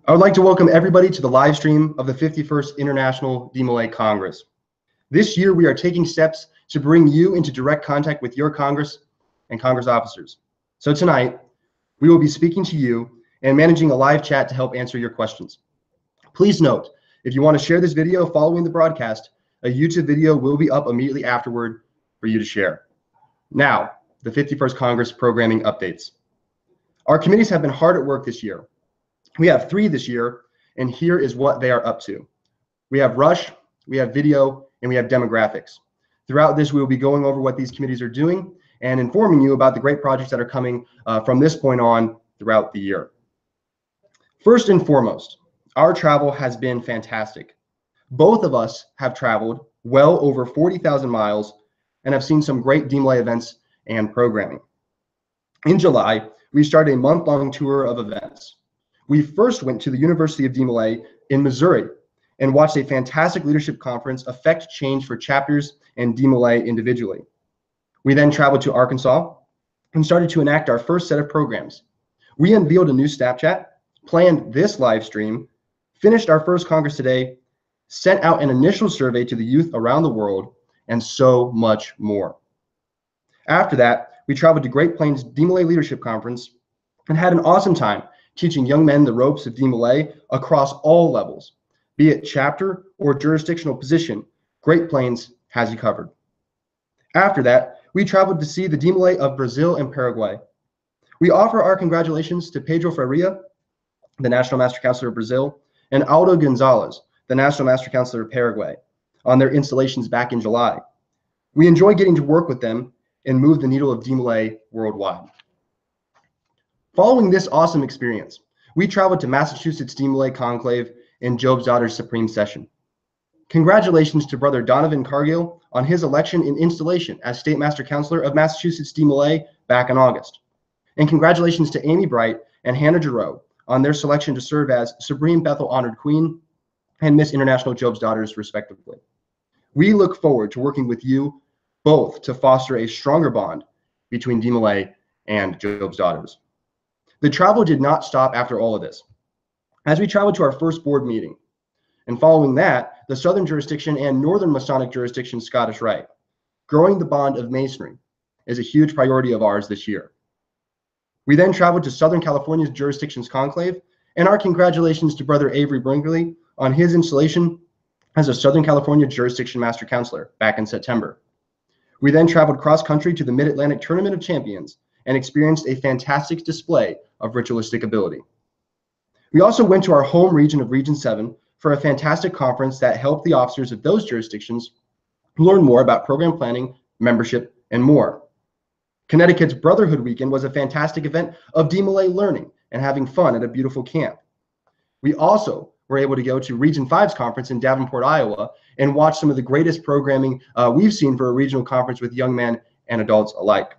I would like to welcome everybody to the live stream of the 51st International DeMolay Congress. This year, we are taking steps to bring you into direct contact with your Congress and Congress officers. So tonight, we will be speaking to you and managing a live chat to help answer your questions. Please note, if you want to share this video following the broadcast, a YouTube video will be up immediately afterward for you to share. Now, the 51st Congress programming updates. Our committees have been hard at work this year. We have 3 this year, and here is what they are up to. We have Rush, we have Video, and we have Demographics. Throughout this, we will be going over what these committees are doing and informing you about the great projects that are coming from this point on throughout the year. First and foremost, our travel has been fantastic. Both of us have traveled well over 40,000 miles and have seen some great DeMolay events and programming. In July, we started a month-long tour of events. We first went to the University of DeMolay in Missouri and watched a fantastic leadership conference affect change for chapters and DeMolay individually. We then traveled to Arkansas and started to enact our first set of programs. We unveiled a new Snapchat, planned this live stream, finished our first Congress today, sent out an initial survey to the youth around the world, and so much more. After that, we traveled to Great Plains DeMolay Leadership Conference and had an awesome time teaching young men the ropes of DeMolay across all levels. Be it chapter or jurisdictional position, Great Plains has you covered. After that, we traveled to see the DeMolay of Brazil and Paraguay. We offer our congratulations to Pedro Faria, the National Master Counselor of Brazil, and Aldo Gonzalez, the National Master Counselor of Paraguay, on their installations back in July. We enjoy getting to work with them and move the needle of DeMolay worldwide. Following this awesome experience, we traveled to Massachusetts DeMolay Conclave and Job's Daughter's Supreme Session. Congratulations to Brother Donovan Cargill on his election and installation as State Master Counselor of Massachusetts DeMolay back in August. And congratulations to Amy Bright and Hannah Giroux on their selection to serve as Supreme Bethel Honored Queen and Miss International Job's Daughters, respectively. We look forward to working with you both to foster a stronger bond between DeMolay and Job's Daughters. The travel did not stop after all of this. As we traveled to our first board meeting, and following that, the Southern Jurisdiction and Northern Masonic Jurisdiction Scottish Rite. Growing the bond of Masonry is a huge priority of ours this year. We then traveled to Southern California's Jurisdictions Conclave, and our congratulations to Brother Avery Brinkley on his installation as a Southern California Jurisdiction Master Counselor back in September. We then traveled cross-country to the Mid-Atlantic Tournament of Champions and experienced a fantastic display of ritualistic ability. We also went to our home region of Region 7 for a fantastic conference that helped the officers of those jurisdictions learn more about program planning, membership, and more. Connecticut's Brotherhood Weekend was a fantastic event of DeMolay learning and having fun at a beautiful camp. We also were able to go to Region 5's conference in Davenport, Iowa, and watch some of the greatest programming we've seen for a regional conference with young men and adults alike.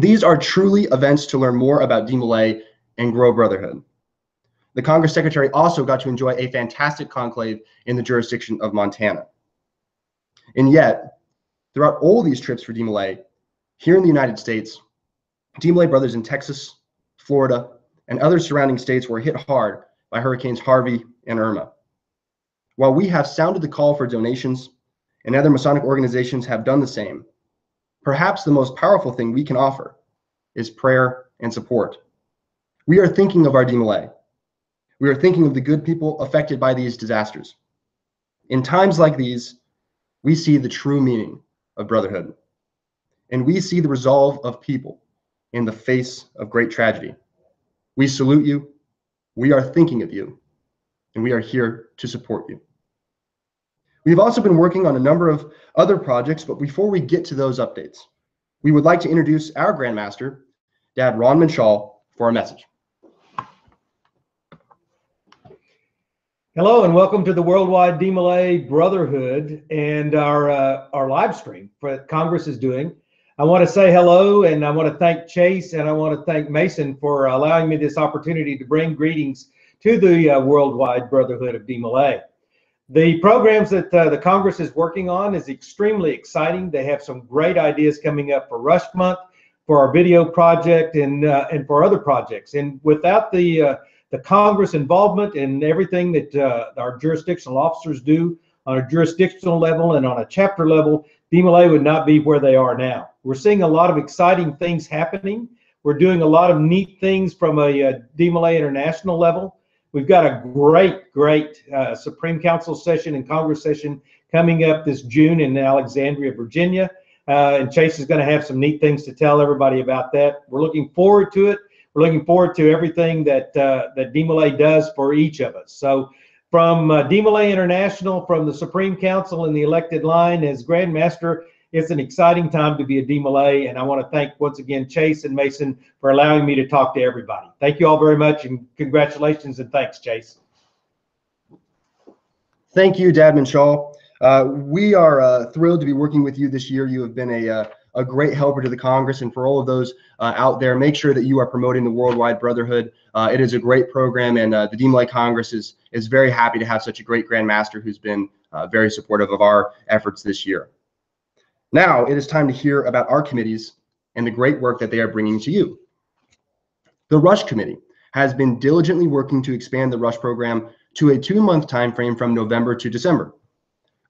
These are truly events to learn more about DeMolay and grow brotherhood. The Congress Secretary also got to enjoy a fantastic conclave in the jurisdiction of Montana. And yet, throughout all these trips for DeMolay, here in the United States, DeMolay brothers in Texas, Florida, and other surrounding states were hit hard by Hurricanes Harvey and Irma. While we have sounded the call for donations, and other Masonic organizations have done the same, perhaps the most powerful thing we can offer is prayer and support. We are thinking of our DeMolay. We are thinking of the good people affected by these disasters. In times like these, we see the true meaning of brotherhood, and we see the resolve of people in the face of great tragedy. We salute you, we are thinking of you, and we are here to support you. We've also been working on a number of other projects, but before we get to those updates, we would like to introduce our Grand Master, Dad Ron Manshall, for a message. Hello and welcome to the Worldwide DeMolay Brotherhood and our live stream that Congress is doing. I want to say hello, and I want to thank Chase and I want to thank Mason for allowing me this opportunity to bring greetings to the Worldwide Brotherhood of DeMolay. The programs that the Congress is working on is extremely exciting. They have some great ideas coming up for Rush Month, for our video project, and for other projects. And without the the Congress involvement and everything that our jurisdictional officers do on a jurisdictional level and on a chapter level, DeMolay would not be where they are now. We're seeing a lot of exciting things happening. We're doing a lot of neat things from a DeMolay International level. We've got a great Supreme Council session and Congress session coming up this June in Alexandria, Virginia. And Chase is going to have some neat things to tell everybody about that. We're looking forward to it. We're looking forward to everything that DeMolay does for each of us. So from DeMolay International, from the Supreme Council and the elected line as Grand Master, it's an exciting time to be a DeMolay, and I want to thank once again Chase and Mason for allowing me to talk to everybody. Thank you all very much, and congratulations and thanks, Chase. Thank you, Dadman Shaw. We are thrilled to be working with you this year. You have been a great helper to the Congress, and for all of those out there, make sure that you are promoting the Worldwide Brotherhood. It is a great program, and the DeMolay Congress is very happy to have such a great Grand Master who's been very supportive of our efforts this year. Now it is time to hear about our committees and the great work that they are bringing to you. The Rush Committee has been diligently working to expand the Rush program to a 2-month time frame from November to December.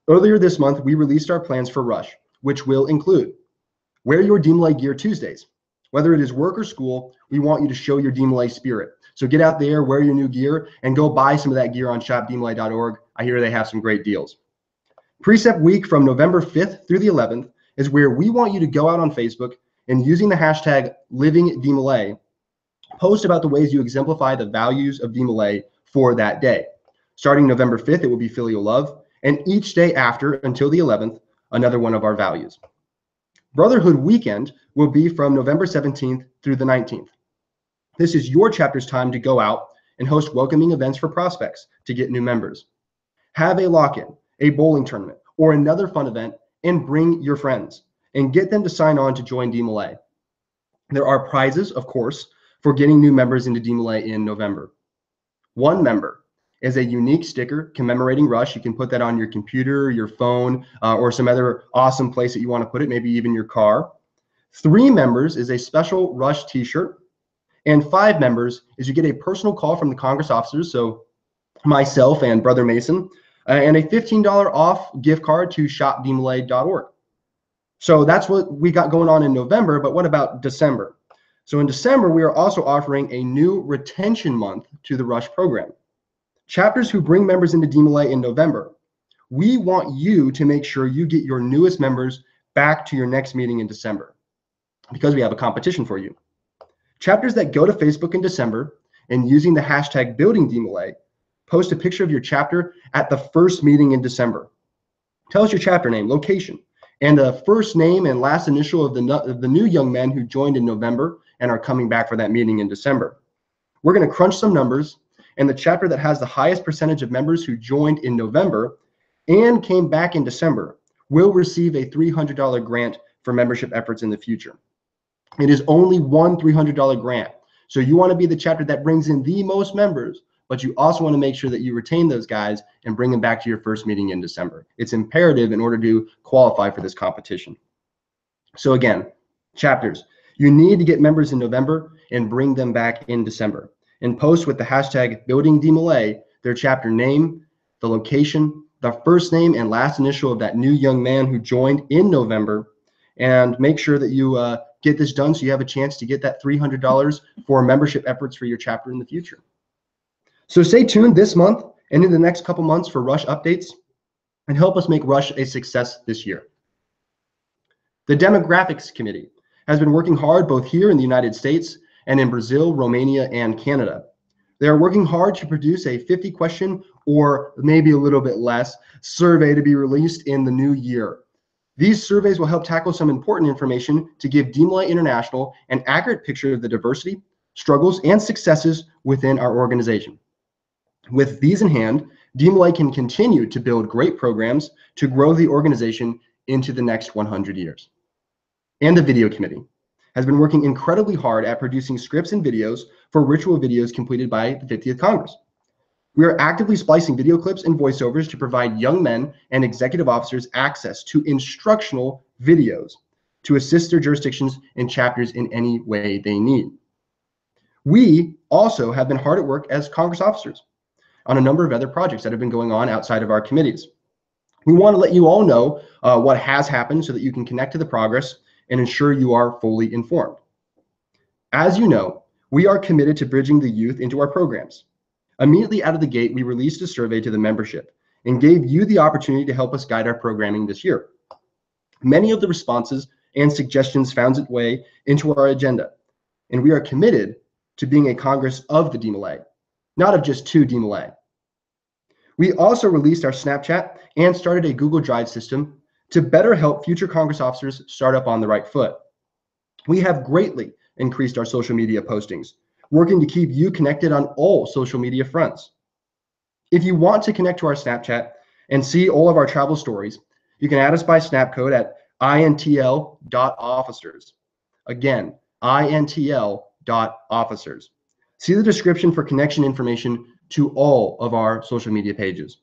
Earlier this month, we released our plans for Rush, which will include Wear Your DeMolay Gear Tuesdays. Whether it is work or school, we want you to show your DeMolay spirit. So get out there, wear your new gear, and go buy some of that gear on shopdemolay.org. I hear they have some great deals. Precept Week from November 5th through the 11th is where we want you to go out on Facebook and, using the hashtag #LivingDeMolay, post about the ways you exemplify the values of DeMolay for that day. Starting November 5th, it will be filial love, and each day after until the 11th, another one of our values. Brotherhood Weekend will be from November 17th through the 19th. This is your chapter's time to go out and host welcoming events for prospects to get new members. Have a lock-in, a bowling tournament, or another fun event, and bring your friends and get them to sign on to join DeMolay. There are prizes, of course, for getting new members into DeMolay in November. One member is a unique sticker commemorating Rush. You can put that on your computer, your phone, or some other awesome place that you want to put it, maybe even your car. 3 members is a special Rush t-shirt. And 5 members is you get a personal call from the Congress officers, so myself and Brother Mason, and a $15 off gift card to shopdemolay.org. So that's what we got going on in November, but what about December? So in December, we are also offering a new retention month to the Rush program. Chapters who bring members into DeMolay in November, we want you to make sure you get your newest members back to your next meeting in December, because we have a competition for you. Chapters that go to Facebook in December and, using the hashtag #BuildingDeMolay, post a picture of your chapter at the first meeting in December. Tell us your chapter name, location, and the first name and last initial of the new young men who joined in November and are coming back for that meeting in December. We're going to crunch some numbers, and the chapter that has the highest percentage of members who joined in November and came back in December will receive a $300 grant for membership efforts in the future. It is only one $300 grant. So you want to be the chapter that brings in the most members, but you also want to make sure that you retain those guys and bring them back to your first meeting in December. It's imperative in order to qualify for this competition. So again, chapters, you need to get members in November and bring them back in December, and post with the hashtag #BuildingDeMolay their chapter name, the location, the first name and last initial of that new young man who joined in November, and make sure that you get this done so you have a chance to get that $300 for membership efforts for your chapter in the future. So stay tuned this month and in the next couple months for Rush updates, and help us make Rush a success this year. The Demographics Committee has been working hard both here in the United States and in Brazil, Romania, and Canada. They are working hard to produce a 50-question or maybe a little bit less survey to be released in the new year. These surveys will help tackle some important information to give DeMolay International an accurate picture of the diversity, struggles, and successes within our organization. With these in hand, DeMolay can continue to build great programs to grow the organization into the next 100 years. And the Video Committee has been working incredibly hard at producing scripts and videos for ritual videos completed by the 50th Congress. We are actively splicing video clips and voiceovers to provide young men and executive officers access to instructional videos to assist their jurisdictions and chapters in any way they need. We also have been hard at work as Congress officers on a number of other projects that have been going on outside of our committees. We want to let you all know what has happened so that you can connect to the progress and ensure you are fully informed. As you know, we are committed to bridging the youth into our programs. Immediately out of the gate, we released a survey to the membership and gave you the opportunity to help us guide our programming this year. Many of the responses and suggestions found its way into our agenda, and we are committed to being a Congress of the DeMolay, not of just two DeMolay. We also released our Snapchat and started a Google Drive system to better help future Congress officers start up on the right foot. We have greatly increased our social media postings, working to keep you connected on all social media fronts. If you want to connect to our Snapchat and see all of our travel stories, you can add us by snap code at intl.officers. Again, intl.officers. See the description for connection information to all of our social media pages.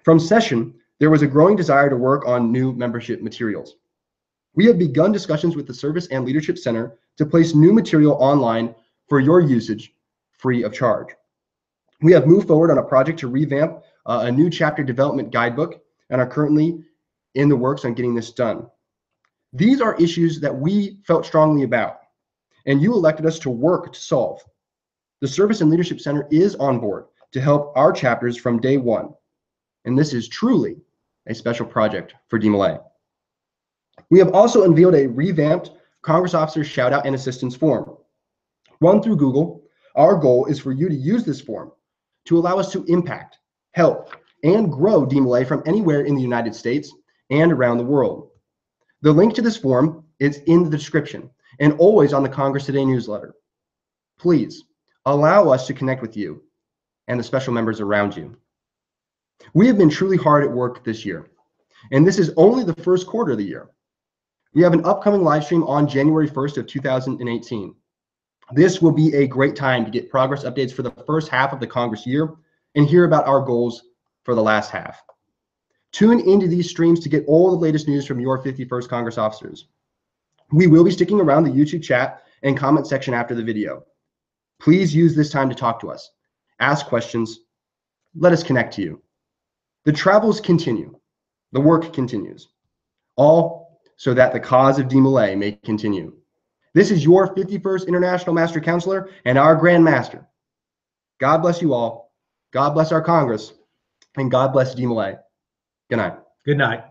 From session, there was a growing desire to work on new membership materials. We have begun discussions with the Service and Leadership Center to place new material online for your usage free of charge. We have moved forward on a project to revamp a new chapter development guidebook and are currently in the works on getting this done. These are issues that we felt strongly about, and you elected us to work to solve. The Service and Leadership Center is on board to help our chapters from day one, and this is truly a special project for DeMolay. We have also unveiled a revamped Congress Officer Shoutout and Assistance form. Run through Google, our goal is for you to use this form to allow us to impact, help, and grow DeMolay from anywhere in the United States and around the world. The link to this form is in the description and always on the Congress Today newsletter. Please allow us to connect with you and the special members around you. We have been truly hard at work this year, and this is only the first quarter of the year. We have an upcoming live stream on January 1st of 2018. This will be a great time to get progress updates for the first half of the Congress year and hear about our goals for the last half. Tune into these streams to get all the latest news from your 51st Congress officers. We will be sticking around the YouTube chat and comment section after the video. Please use this time to talk to us, ask questions, let us connect to you. The travels continue, the work continues, all so that the cause of DeMolay may continue. This is your 51st International Master Counselor and our Grand Master. God bless you all. God bless our Congress, and God bless DeMolay. Good night. Good night.